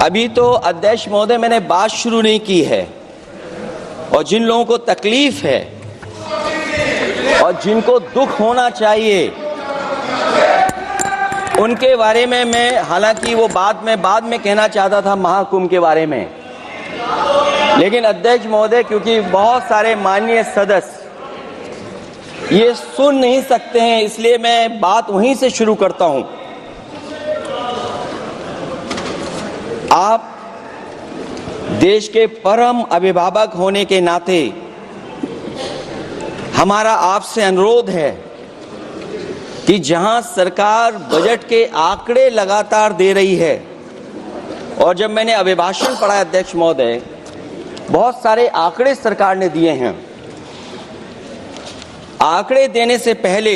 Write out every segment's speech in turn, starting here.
अभी तो अध्यक्ष महोदय मैंने बात शुरू नहीं की है, और जिन लोगों को तकलीफ है और जिनको दुख होना चाहिए उनके बारे में मैं, हालांकि वो बाद में कहना चाहता था महाकुंभ के बारे में, लेकिन अध्यक्ष महोदय क्योंकि बहुत सारे माननीय सदस्य ये सुन नहीं सकते हैं, इसलिए मैं बात वहीं से शुरू करता हूं। आप देश के परम अभिभावक होने के नाते हमारा आपसे अनुरोध है कि जहां सरकार बजट के आंकड़े लगातार दे रही है, और जब मैंने अभिभाषण पढ़ा अध्यक्ष महोदय, बहुत सारे आंकड़े सरकार ने दिए हैं। आंकड़े देने से पहले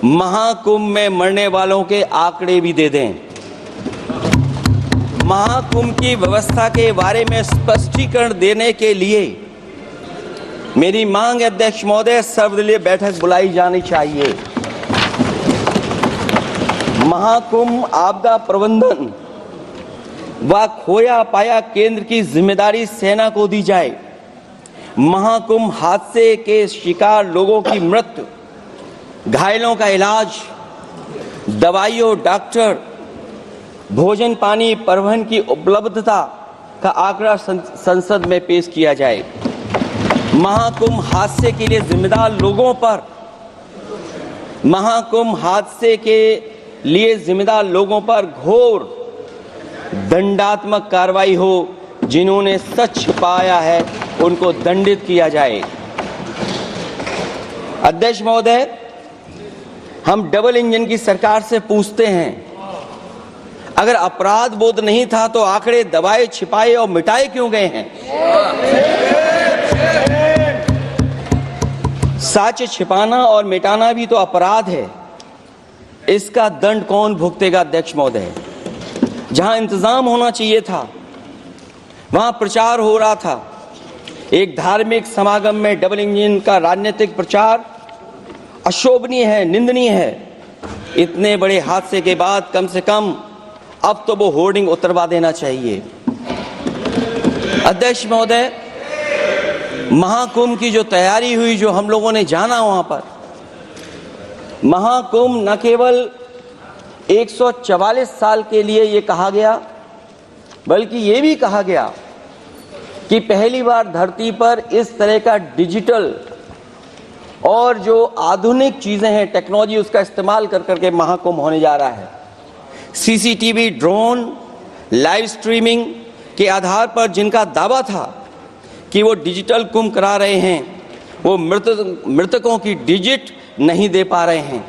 महाकुंभ में मरने वालों के आंकड़े भी दे दें। महाकुंभ की व्यवस्था के बारे में स्पष्टीकरण देने के लिए मेरी मांग है अध्यक्ष महोदय, सर्वदलीय बैठक बुलाई जानी चाहिए। महाकुंभ आपदा प्रबंधन व खोया पाया केंद्र की जिम्मेदारी सेना को दी जाए। महाकुंभ हादसे के शिकार लोगों की मृत्यु, घायलों का इलाज, दवाइयों, डॉक्टर, भोजन पानी, परिवहन की उपलब्धता का आंकड़ा संसद में पेश किया जाए। महाकुंभ हादसे के लिए जिम्मेदार लोगों पर, महाकुंभ हादसे के लिए जिम्मेदार लोगों पर घोर दंडात्मक कार्रवाई हो। जिन्होंने सच छिपाया है उनको दंडित किया जाए। अध्यक्ष महोदय, हम डबल इंजन की सरकार से पूछते हैं, अगर अपराध बोध नहीं था तो आंकड़े दबाए, छिपाए और मिटाए क्यों गए हैं? सच छिपाना और मिटाना भी तो अपराध है। इसका दंड कौन भुगतेगा अध्यक्ष महोदय? जहां इंतजाम होना चाहिए था वहां प्रचार हो रहा था। एक धार्मिक समागम में डबल इंजन का राजनीतिक प्रचार अशोभनीय है, निंदनीय है। इतने बड़े हादसे के बाद कम से कम अब तो वो होर्डिंग उतरवा देना चाहिए। अध्यक्ष महोदय, महाकुंभ की जो तैयारी हुई, जो हम लोगों ने जाना वहां पर, महाकुंभ न केवल 144 साल के लिए ये कहा गया, बल्कि ये भी कहा गया कि पहली बार धरती पर इस तरह का डिजिटल और जो आधुनिक चीजें हैं, टेक्नोलॉजी, उसका इस्तेमाल कर करके महाकुंभ होने जा रहा है। सीसीटीवी, ड्रोन, लाइव स्ट्रीमिंग के आधार पर जिनका दावा था कि वो डिजिटल कुंभ करा रहे हैं, वो मृतकों की डिजिट नहीं दे पा रहे हैं।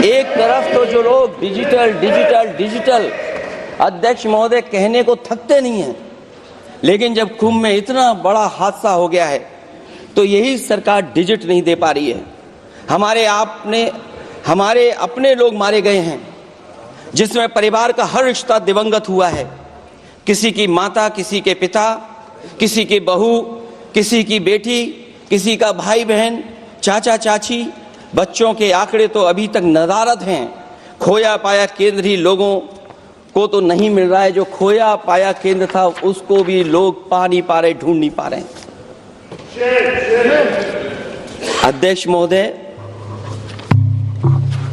एक तरफ तो जो लोग डिजिटल डिजिटल डिजिटल अध्यक्ष महोदय कहने को थकते नहीं हैं, लेकिन जब कुंभ में इतना बड़ा हादसा हो गया है तो यही सरकार डिजिट नहीं दे पा रही है। हमारे अपने लोग मारे गए हैं, जिसमें परिवार का हर रिश्ता दिवंगत हुआ है। किसी की माता, किसी के पिता, किसी की बहू, किसी की बेटी, किसी का भाई बहन, चाचा चाची। बच्चों के आंकड़े तो अभी तक नदारद हैं। खोया पाया केंद्र ही लोगों को तो नहीं मिल रहा है। जो खोया पाया केंद्र था उसको भी लोग पा नहीं पा रहे, ढूंढ नहीं पा रहे। अध्यक्ष महोदय,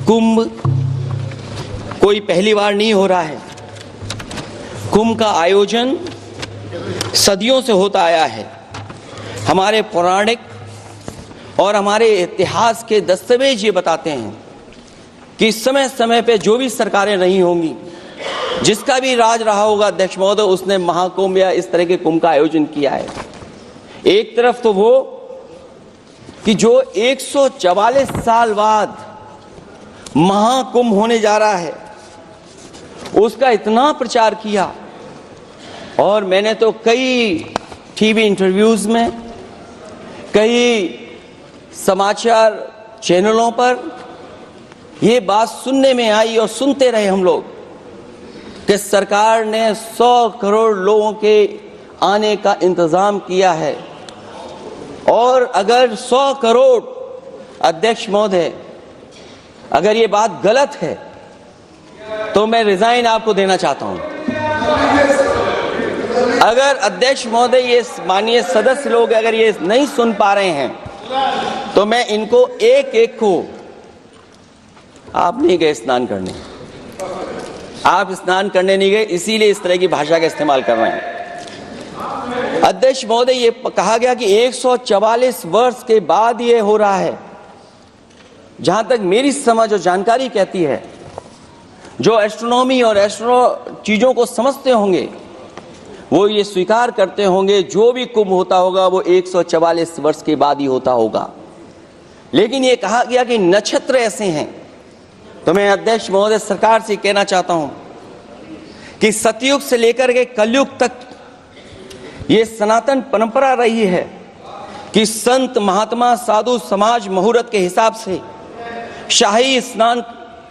कुंभ कोई पहली बार नहीं हो रहा है। कुंभ का आयोजन सदियों से होता आया है। हमारे पौराणिक और हमारे इतिहास के दस्तावेज ये बताते हैं कि समय समय पे जो भी सरकारें रही होंगी, जिसका भी राज रहा होगा अध्यक्ष महोदय, उसने महाकुंभ या इस तरह के कुंभ का आयोजन किया है। एक तरफ तो वो कि जो 144 साल बाद महाकुंभ होने जा रहा है, उसका इतना प्रचार किया, और मैंने तो कई टीवी इंटरव्यूज में, कई समाचार चैनलों पर ये बात सुनने में आई और सुनते रहे हम लोग कि सरकार ने 100 करोड़ लोगों के आने का इंतजाम किया है। और अगर 100 करोड़, अध्यक्ष महोदय, अगर ये बात गलत है तो मैं रिजाइन आपको देना चाहता हूं। अगर अध्यक्ष महोदय, ये माननीय सदस्य लोग अगर ये नहीं सुन पा रहे हैं तो मैं इनको एक एक को, आप नहीं गए स्नान करने, आप स्नान करने नहीं गए, इसीलिए इस तरह की भाषा का इस्तेमाल कर रहे हैं। अध्यक्ष महोदय, ये कहा गया कि 144 वर्ष के बाद ये हो रहा है। जहां तक मेरी समझ और जानकारी कहती है, जो एस्ट्रोनॉमी और एस्ट्रो चीजों को समझते होंगे वो ये स्वीकार करते होंगे, जो भी कुंभ होता होगा वो 144 वर्ष के बाद ही होता होगा। लेकिन ये कहा गया कि नक्षत्र ऐसे हैं, तो मैं अध्यक्ष महोदय सरकार से कहना चाहता हूं कि सतयुग से लेकर के कलयुग तक ये सनातन परंपरा रही है कि संत महात्मा साधु समाज मुहूर्त के हिसाब से शाही स्नान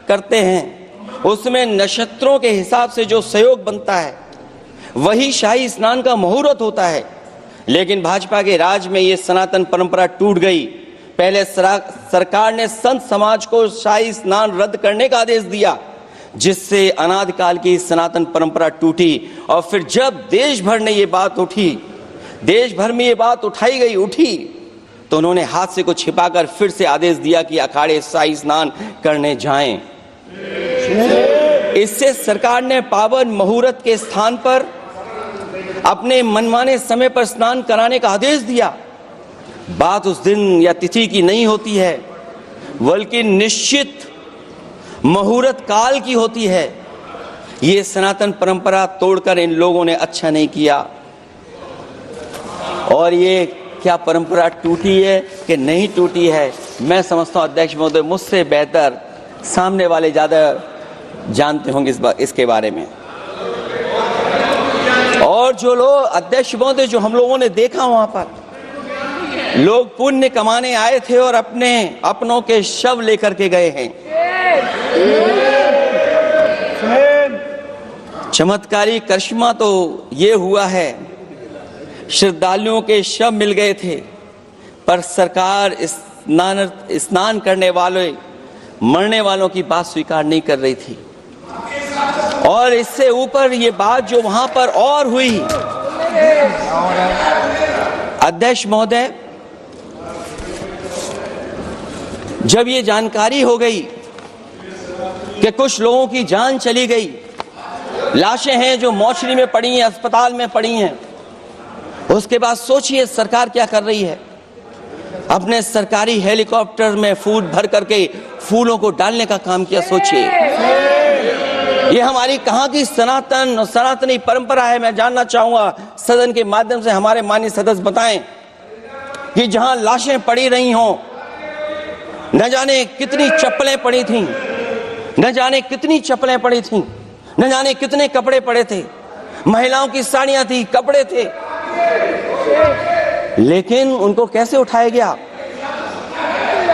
करते हैं, उसमें नक्षत्रों के हिसाब से जो सहयोग बनता है वही शाही स्नान का मुहूर्त होता है। लेकिन भाजपा के राज में ये सनातन परंपरा टूट गई। पहले सरकार ने संत समाज को शाही स्नान रद्द करने का आदेश दिया, जिससे अनादिकाल की सनातन परंपरा टूटी। और फिर जब देश भर ने ये बात उठी, देश भर में ये बात उठी, तो उन्होंने हादसे को छिपाकर फिर से आदेश दिया कि अखाड़े शाही स्नान करने जाएं। इससे सरकार ने पावन मुहूर्त के स्थान पर अपने मनमाने समय पर स्नान कराने का आदेश दिया। बात उस दिन या तिथि की नहीं होती है, बल्कि निश्चित मुहूर्त काल की होती है। ये सनातन परंपरा तोड़कर इन लोगों ने अच्छा नहीं किया। और ये क्या परंपरा टूटी है कि नहीं टूटी है, मैं समझता हूं अध्यक्ष महोदय मुझसे बेहतर सामने वाले ज्यादा जानते होंगे इसके बारे में। और जो लोग अध्यक्ष महोदय, जो हम लोगों ने देखा वहां पर लोग पुण्य कमाने आए थे और अपनों के शव लेकर के गए हैं। चमत्कारी करिश्मा तो ये हुआ है, श्रद्धालुओं के शव मिल गए थे, पर सरकार स्नान करने वाले मरने वालों की बात स्वीकार नहीं कर रही थी। और इससे ऊपर ये बात जो वहां पर और हुई, अध्यक्ष महोदय, जब ये जानकारी हो गई कि कुछ लोगों की जान चली गई, लाशें हैं जो मोर्चरी में पड़ी हैं, अस्पताल में पड़ी हैं, उसके बाद सोचिए सरकार क्या कर रही है। अपने सरकारी हेलीकॉप्टर में फूल भर करके फूलों को डालने का काम किया। सोचिए ये हमारी कहां की सनातन और सनातनी परंपरा है। मैं जानना चाहूंगा सदन के माध्यम से हमारे माननीय सदस्य बताएं कि जहां लाशें पड़ी रही हों, न जाने कितनी चप्पलें पड़ी थीं, न जाने कितनी चप्पलें पड़ी थीं, न जाने कितने कपड़े पड़े थे, महिलाओं की साड़ियां थी, कपड़े थे, लेकिन उनको कैसे उठाया गया?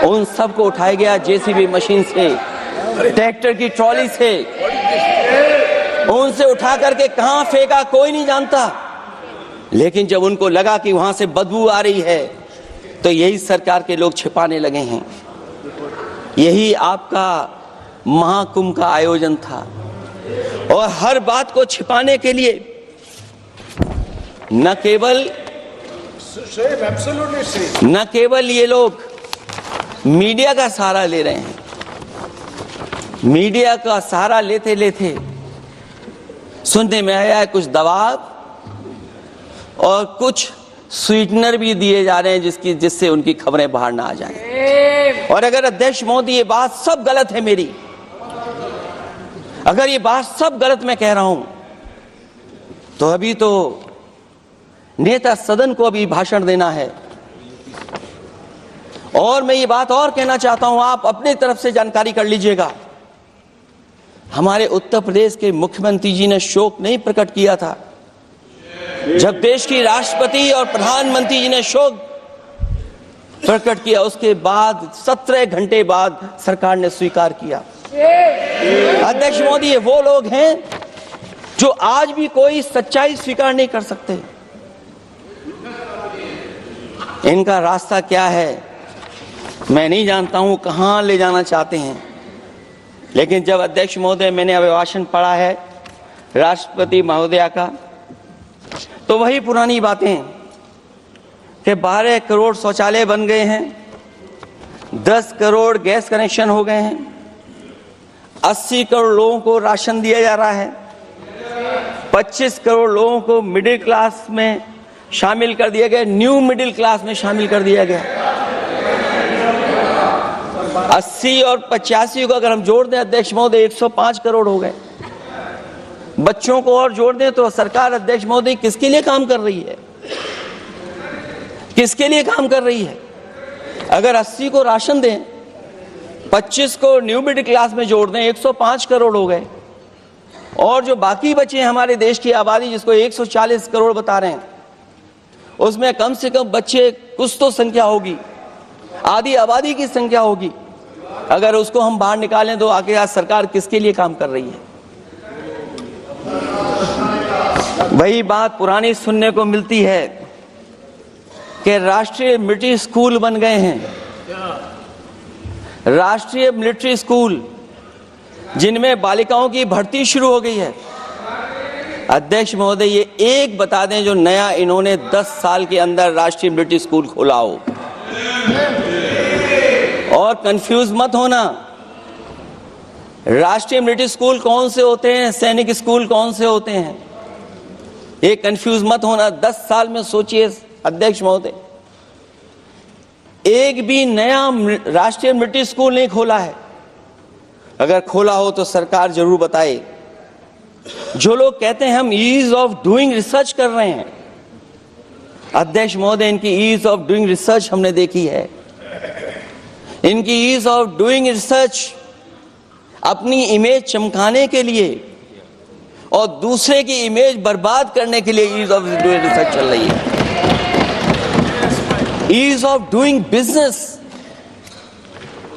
उन सबको उठाया गया जेसीबी मशीन से, ट्रैक्टर की ट्रॉली से। उनसे उठा करके कहां फेंका कोई नहीं जानता, लेकिन जब उनको लगा कि वहां से बदबू आ रही है तो यही सरकार के लोग छिपाने लगे हैं। यही आपका महाकुंभ का आयोजन था। और हर बात को छिपाने के लिए न केवल ये लोग मीडिया का सहारा ले रहे हैं, मीडिया का सहारा लेते लेते सुनने में आया है कुछ दबाव और कुछ स्वीटनर भी दिए जा रहे हैं जिससे उनकी खबरें बाहर ना आ जाएं। और अगर अध्यक्ष मोदी ये बात सब गलत है मेरी, अगर ये बात सब गलत मैं कह रहा हूं, तो अभी तो नेता सदन को अभी भाषण देना है। और मैं ये बात और कहना चाहता हूं, आप अपने तरफ से जानकारी कर लीजिएगा। हमारे उत्तर प्रदेश के मुख्यमंत्री जी ने शोक नहीं प्रकट किया था। जब देश की राष्ट्रपति और प्रधानमंत्री जी ने शोक प्रकट किया, उसके बाद 17 घंटे बाद सरकार ने स्वीकार किया। अध्यक्ष मोदी, ये वो लोग हैं जो आज भी कोई सच्चाई स्वीकार नहीं कर सकते। इनका रास्ता क्या है मैं नहीं जानता हूं, कहां ले जाना चाहते हैं। लेकिन जब अध्यक्ष महोदय मैंने अभिभाषण पढ़ा है राष्ट्रपति महोदया का, तो वही पुरानी बातें कि 12 करोड़ शौचालय बन गए हैं, 10 करोड़ गैस कनेक्शन हो गए हैं, 80 करोड़ लोगों को राशन दिया जा रहा है, 25 करोड़ लोगों को मिडिल क्लास में शामिल कर दिया गया, न्यू मिडिल क्लास में शामिल कर दिया गया। 80 और 85 को अगर हम जोड़ दें अध्यक्ष महोदय 105 करोड़ हो गए। बच्चों को और जोड़ दें तो सरकार अध्यक्ष महोदय किसके लिए काम कर रही है, किसके लिए काम कर रही है? अगर 80 को राशन दें, 25 को न्यू मिडिल क्लास में जोड़ दें, 105 करोड़ हो गए। और जो बाकी बचे हैं हमारे देश की आबादी जिसको 140 करोड़ बता रहे हैं, उसमें कम से कम बच्चे कुछ तो संख्या होगी, आधी आबादी की संख्या होगी। अगर उसको हम बाहर निकालें तो आगे आज सरकार किसके लिए काम कर रही है? वही बात पुरानी सुनने को मिलती है कि राष्ट्रीय मिलिट्री स्कूल बन गए हैं, राष्ट्रीय मिलिट्री स्कूल जिनमें बालिकाओं की भर्ती शुरू हो गई है। अध्यक्ष महोदय ये एक बता दें जो नया इन्होंने 10 साल के अंदर राष्ट्रीय मिलिट्री स्कूल खोला हो। और कंफ्यूज मत होना, राष्ट्रीय मिलिट्री स्कूल कौन से होते हैं, सैनिक स्कूल कौन से होते हैं, ये कंफ्यूज मत होना। 10 साल में सोचिए अध्यक्ष महोदय, एक भी नया राष्ट्रीय मिलिट्री स्कूल नहीं खोला है। अगर खोला हो तो सरकार जरूर बताए। जो लोग कहते हैं हम ईज ऑफ डूइंग रिसर्च कर रहे हैं, अध्यक्ष महोदय इनकी ईज ऑफ डूइंग रिसर्च हमने देखी है। इनकी ईज ऑफ डूइंग रिसर्च अपनी इमेज चमकाने के लिए और दूसरे की इमेज बर्बाद करने के लिए ईज ऑफ डूइंग रिसर्च चल रही है। ईज ऑफ डूइंग बिजनेस,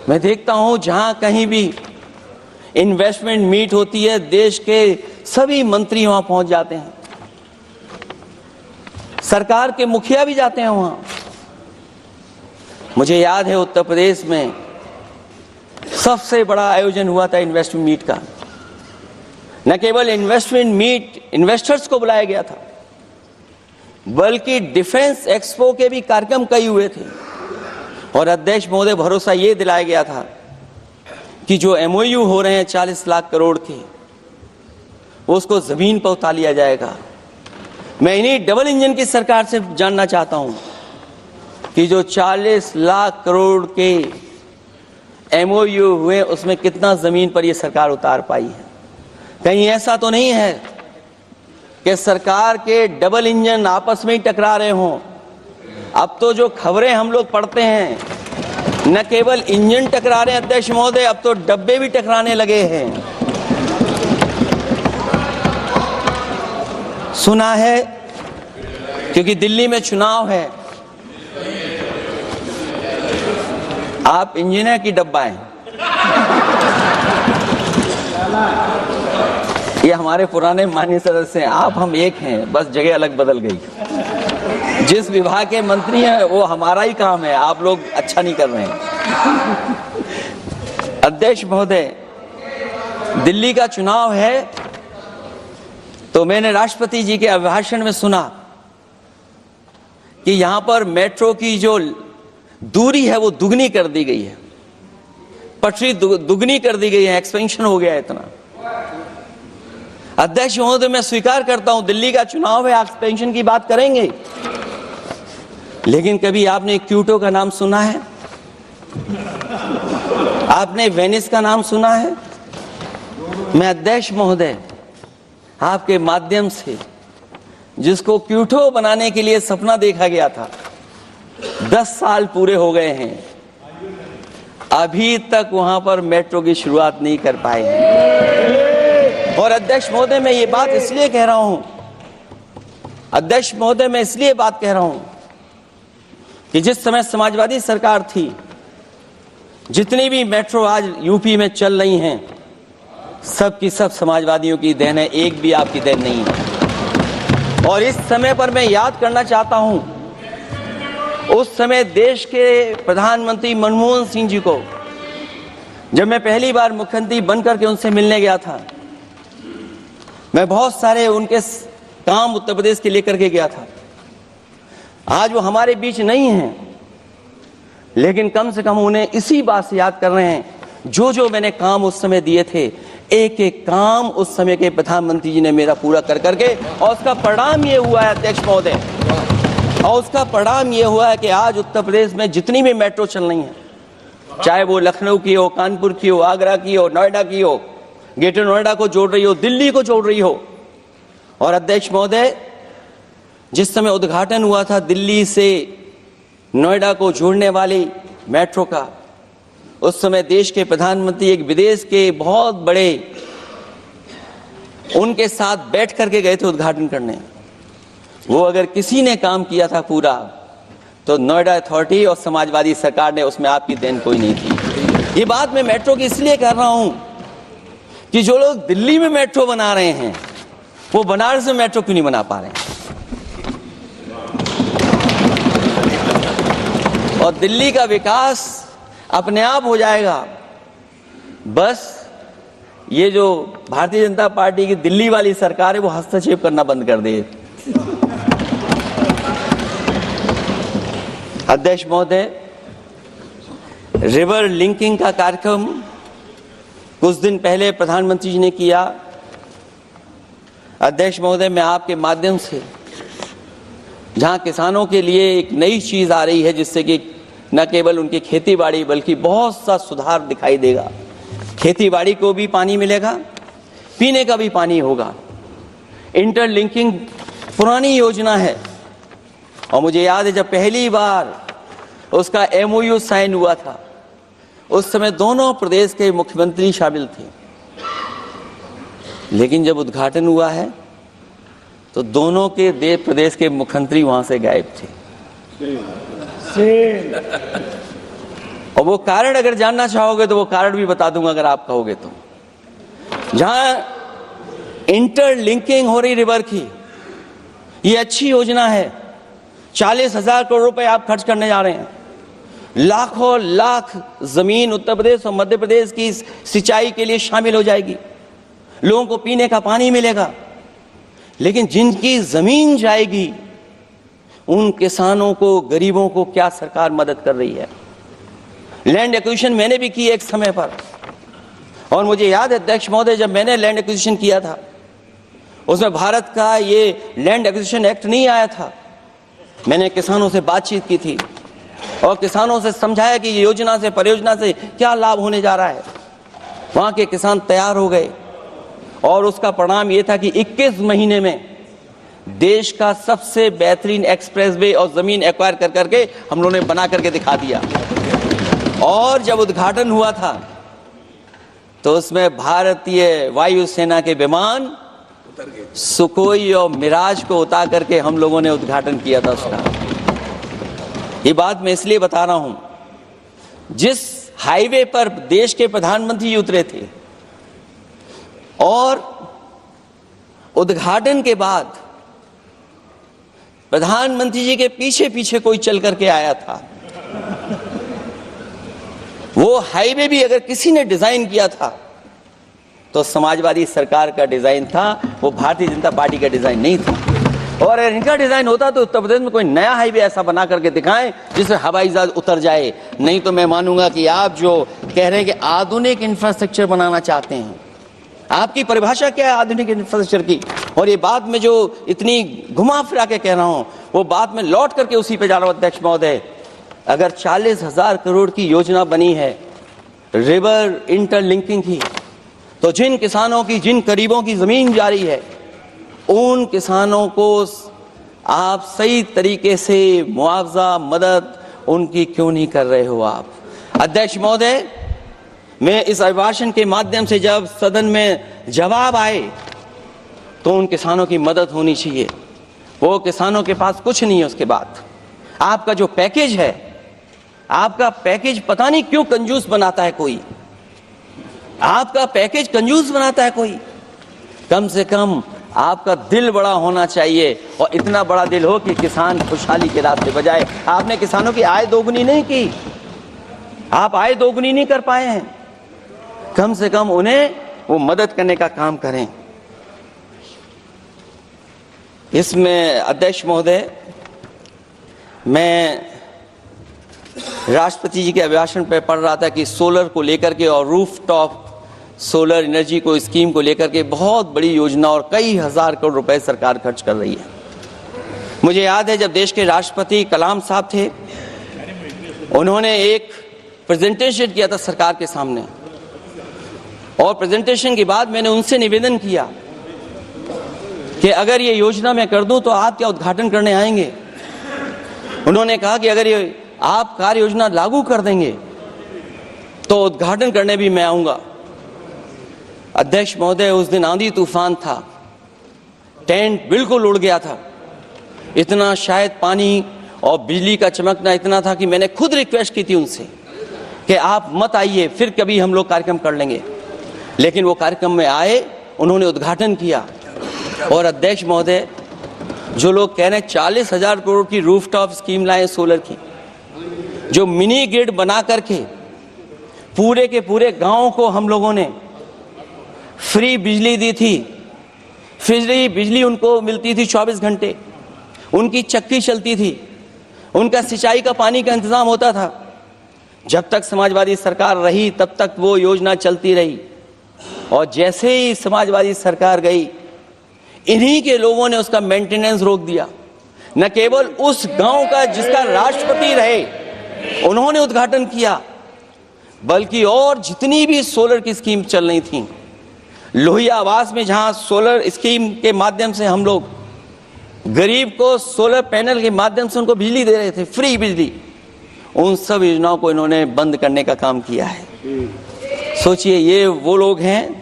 मैं देखता हूं जहां कहीं भी इन्वेस्टमेंट मीट होती है, देश के सभी मंत्री वहां पहुंच जाते हैं, सरकार के मुखिया भी जाते हैं वहां। मुझे याद है उत्तर प्रदेश में सबसे बड़ा आयोजन हुआ था इन्वेस्टमेंट मीट का। न केवल इन्वेस्टमेंट मीट इन्वेस्टर्स को बुलाया गया था, बल्कि डिफेंस एक्सपो के भी कार्यक्रम कई हुए थे। और अध्यक्ष महोदय भरोसा ये दिलाया गया था कि जो MOU हो रहे हैं 40 लाख करोड़ के, उसको जमीन पर उतार लिया जाएगा। मैं इन्हीं डबल इंजन की सरकार से जानना चाहता हूं कि जो 40 लाख करोड़ के MOU हुए उसमें कितना जमीन पर ये सरकार उतार पाई है। कहीं ऐसा तो नहीं है कि सरकार के डबल इंजन आपस में ही टकरा रहे हों। अब तो जो खबरें हम लोग पढ़ते हैं, न केवल इंजन टकरा रहे हैं अध्यक्ष महोदय, अब तो डब्बे भी टकराने लगे हैं। सुना है क्योंकि दिल्ली में चुनाव है, आप इंजीनियर की डब्बा हैं। ये हमारे पुराने माननीय सदस्य हैं, आप हम एक हैं, बस जगह अलग बदल गई। जिस विभाग के मंत्री हैं वो हमारा ही काम है, आप लोग अच्छा नहीं कर रहे हैं। अध्यक्ष महोदय, दिल्ली का चुनाव है तो मैंने राष्ट्रपति जी के अभिभाषण में सुना कि यहां पर मेट्रो की जो दूरी है वो दुगनी कर दी गई है, पटरी दुगनी कर दी गई है, एक्सपेंशन हो गया है इतना। अध्यक्ष महोदय मैं स्वीकार करता हूं दिल्ली का चुनाव है, एक्सपेंशन की बात करेंगे, लेकिन कभी आपने क्यूटो का नाम सुना है? आपने वेनिस का नाम सुना है? मैं अध्यक्ष महोदय आपके माध्यम से, जिसको क्यूटो बनाने के लिए सपना देखा गया था, 10 साल पूरे हो गए हैं, अभी तक वहां पर मेट्रो की शुरुआत नहीं कर पाए हैं। और अध्यक्ष महोदय मैं ये बात इसलिए कह रहा हूं, अध्यक्ष महोदय मैं इसलिए बात कह रहा हूं कि जिस समय समाजवादी सरकार थी, जितनी भी मेट्रो आज यूपी में चल रही हैं, सब की सब समाजवादियों की देन है, एक भी आपकी देन नहीं है। और इस समय पर मैं याद करना चाहता हूं, उस समय देश के प्रधानमंत्री मनमोहन सिंह जी को जब मैं पहली बार मुख्यमंत्री बनकर के उनसे मिलने गया था, मैं बहुत सारे उनके काम उत्तर प्रदेश के लेकर के गया था। आज वो हमारे बीच नहीं हैं, लेकिन कम से कम उन्हें इसी बात से याद कर रहे हैं, जो जो मैंने काम उस समय दिए थे, एक एक काम उस समय के प्रधानमंत्री जी ने मेरा पूरा कर करके, और उसका परिणाम ये हुआ है अध्यक्ष महोदय, और उसका परिणाम ये हुआ है कि आज उत्तर प्रदेश में जितनी भी मेट्रो चल रही हैं, चाहे वो लखनऊ की हो, कानपुर की हो, आगरा की हो, नोएडा की हो, ग्रेटर नोएडा को जोड़ रही हो, दिल्ली को जोड़ रही हो। और अध्यक्ष महोदय, जिस समय उद्घाटन हुआ था दिल्ली से नोएडा को जोड़ने वाली मेट्रो का, उस समय देश के प्रधानमंत्री एक विदेश के बहुत बड़े उनके साथ बैठ करके गए थे उद्घाटन करने। वो अगर किसी ने काम किया था पूरा, तो नोएडा अथॉरिटी और समाजवादी सरकार ने, उसमें आपकी देन कोई नहीं थी। ये बात मैं मेट्रो की इसलिए कर रहा हूं कि जो लोग दिल्ली में मेट्रो बना रहे हैं, वो बनारस में मेट्रो क्यों नहीं बना पा रहे हैं? और दिल्ली का विकास अपने आप हो जाएगा, बस ये जो भारतीय जनता पार्टी की दिल्ली वाली सरकार है, वो हस्तक्षेप करना बंद कर दे। अध्यक्ष महोदय, रिवर लिंकिंग का कार्यक्रम कुछ दिन पहले प्रधानमंत्री जी ने किया। अध्यक्ष महोदय, मैं आपके माध्यम से, जहां किसानों के लिए एक नई चीज आ रही है, जिससे कि न केवल उनकी खेती बाड़ी बल्कि बहुत सा सुधार दिखाई देगा। खेती बाड़ी को भी पानी मिलेगा, पीने का भी पानी होगा। इंटरलिंकिंग पुरानी योजना है, और मुझे याद है जब पहली बार उसका MOU साइन हुआ था, उस समय दोनों प्रदेश के मुख्यमंत्री शामिल थे, लेकिन जब उद्घाटन हुआ है तो दोनों के प्रदेश के मुख्यमंत्री वहां से गायब थे। और वो कारण अगर जानना चाहोगे तो वो कारण भी बता दूंगा अगर आप कहोगे तो। जहां इंटरलिंकिंग हो रही रिवर की, ये अच्छी योजना है। 40,000 करोड़ रुपए आप खर्च करने जा रहे हैं। लाखों लाख जमीन उत्तर प्रदेश और मध्य प्रदेश की सिंचाई के लिए शामिल हो जाएगी, लोगों को पीने का पानी मिलेगा। लेकिन जिनकी जमीन जाएगी, उन किसानों को, गरीबों को क्या सरकार मदद कर रही है? लैंड एक्विजिशन मैंने भी की एक समय पर, और मुझे याद है अध्यक्ष महोदय, जब मैंने लैंड एक्विजिशन किया था, उसमें भारत का ये लैंड एक्विजिशन एक्ट नहीं आया था। मैंने किसानों से बातचीत की थी और किसानों से समझाया कि ये योजना से, परियोजना से क्या लाभ होने जा रहा है। वहां के किसान तैयार हो गए, और उसका परिणाम ये था कि 21 महीने में देश का सबसे बेहतरीन एक्सप्रेसवे और जमीन एक्वायर कर करके हम लोगों ने बना करके दिखा दिया। और जब उद्घाटन हुआ था तो उसमें भारतीय वायुसेना के विमान सुखोई और मिराज को उतार करके हम लोगों ने उद्घाटन किया था उसका। ये बात मैं इसलिए बता रहा हूं, जिस हाईवे पर देश के प्रधानमंत्री उतरे थे और उद्घाटन के बाद प्रधानमंत्री जी के पीछे पीछे कोई चल करके आया था, वो हाईवे भी अगर किसी ने डिजाइन किया था तो समाजवादी सरकार का डिजाइन था, वो भारतीय जनता पार्टी का डिजाइन नहीं था। और अगर इनका डिजाइन होता तो उत्तर प्रदेश में कोई नया हाईवे ऐसा बना करके दिखाएं जिससे हवाई जहाज उतर जाए। नहीं तो मैं मानूंगा कि आप जो कह रहे हैं कि आधुनिक इंफ्रास्ट्रक्चर बनाना चाहते हैं, आपकी परिभाषा क्या है आधुनिक इंफ्रास्ट्रक्चर की? और ये बात में जो इतनी घुमा फिरा के कह रहा हूं, वो बात में लौट करके उसी पे जा रहा हूं अध्यक्ष महोदय। अगर 40,000 करोड़ की योजना बनी है रिवर इंटरलिंकिंग की, तो जिन किसानों की, जिन गरीबों की जमीन जा रही है, उन किसानों को आप सही तरीके से मुआवजा, मदद उनकी क्यों नहीं कर रहे हो आप? अध्यक्ष महोदय, मैं इस अभिभाषण के माध्यम से जब सदन में जवाब आए तो उन किसानों की मदद होनी चाहिए। वो किसानों के पास कुछ नहीं है। उसके बाद आपका जो पैकेज है, आपका पैकेज पता नहीं क्यों कंजूस बनाता है कोई, आपका पैकेज कंजूस बनाता है कोई। कम से कम आपका दिल बड़ा होना चाहिए, और इतना बड़ा दिल हो कि किसान खुशहाली के रास्ते बजाए। आपने किसानों की आय दोगुनी नहीं की, आप आय दोगुनी नहीं कर पाए हैं। कम से कम उन्हें वो मदद करने का काम करें। इसमें अध्यक्ष महोदय, मैं राष्ट्रपति जी के अभिभाषण पर पढ़ रहा था कि सोलर को लेकर के और रूफ टॉप सोलर एनर्जी को स्कीम को लेकर के बहुत बड़ी योजना और कई हजार करोड़ रुपए सरकार खर्च कर रही है। मुझे याद है जब देश के राष्ट्रपति कलाम साहब थे, उन्होंने एक प्रेजेंटेशन किया था सरकार के सामने, और प्रेजेंटेशन के बाद मैंने उनसे निवेदन किया कि अगर ये योजना मैं कर दूं तो आप क्या उद्घाटन करने आएंगे। उन्होंने कहा कि अगर ये आप कार्य योजना लागू कर देंगे तो उद्घाटन करने भी मैं आऊंगा। अध्यक्ष महोदय, उस दिन आंधी तूफान था, टेंट बिल्कुल उड़ गया था, इतना शायद पानी और बिजली का चमकना इतना था कि मैंने खुद रिक्वेस्ट की थी उनसे कि आप मत आइए, फिर कभी हम लोग कार्यक्रम कर लेंगे। लेकिन वो कार्यक्रम में आए, उन्होंने उद्घाटन किया। और अध्यक्ष महोदय, जो लोग कह रहे हैं 40,000 करोड़ की रूफटॉप स्कीम लाए सोलर की, जो मिनी ग्रिड बना करके पूरे के पूरे गांव को हम लोगों ने फ्री बिजली दी थी। फ्री बिजली उनको मिलती थी 24 घंटे, उनकी चक्की चलती थी, उनका सिंचाई का पानी का इंतजाम होता था। जब तक समाजवादी सरकार रही तब तक वो योजना चलती रही, और जैसे ही समाजवादी सरकार गई, इन्हीं के लोगों ने उसका मेंटेनेंस रोक दिया। न केवल उस गांव का जिसका राष्ट्रपति रहे उन्होंने उद्घाटन किया, बल्कि और जितनी भी सोलर की स्कीम चल रही थी, लोहिया आवास में जहां सोलर स्कीम के माध्यम से हम लोग गरीब को सोलर पैनल के माध्यम से उनको बिजली दे रहे थे, फ्री बिजली, उन सब योजनाओं को इन्होंने बंद करने का काम किया है। सोचिए, ये वो लोग हैं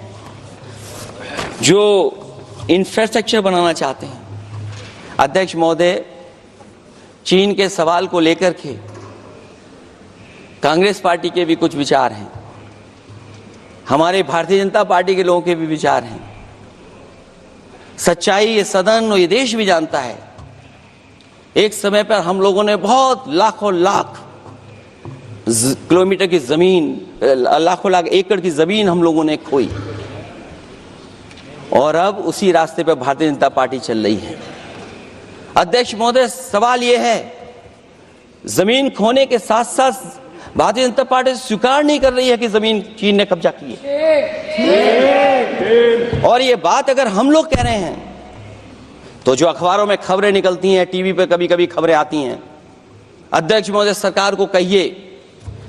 जो इंफ्रास्ट्रक्चर बनाना चाहते हैं। अध्यक्ष महोदय, चीन के सवाल को लेकर के कांग्रेस पार्टी के भी कुछ विचार हैं, हमारे भारतीय जनता पार्टी के लोगों के भी विचार हैं। सच्चाई ये सदन और ये देश भी जानता है, एक समय पर हम लोगों ने बहुत लाखों लाख किलोमीटर की जमीन, लाखों लाख एकड़ की जमीन हम लोगों ने खोई, और अब उसी रास्ते पर भारतीय जनता पार्टी चल रही है। अध्यक्ष महोदय, सवाल यह है, जमीन खोने के साथ साथ भारतीय जनता पार्टी स्वीकार नहीं कर रही है कि जमीन चीन ने कब्जा की है। और ये बात अगर हम लोग कह रहे हैं तो जो अखबारों में खबरें निकलती हैं, टीवी पे कभी कभी खबरें आती हैं, अध्यक्ष महोदय सरकार को कहिए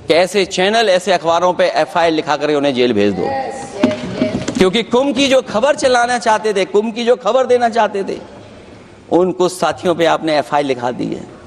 कि ऐसे चैनल, ऐसे अखबारों पे एफआईआर लिखा कर उन्हें जेल भेज दो। क्योंकि कुंभ की जो खबर चलाना चाहते थे, कुंभ की जो खबर देना चाहते थे, उन कुछ साथियों पे आपने एफआईआर लिखा दी है।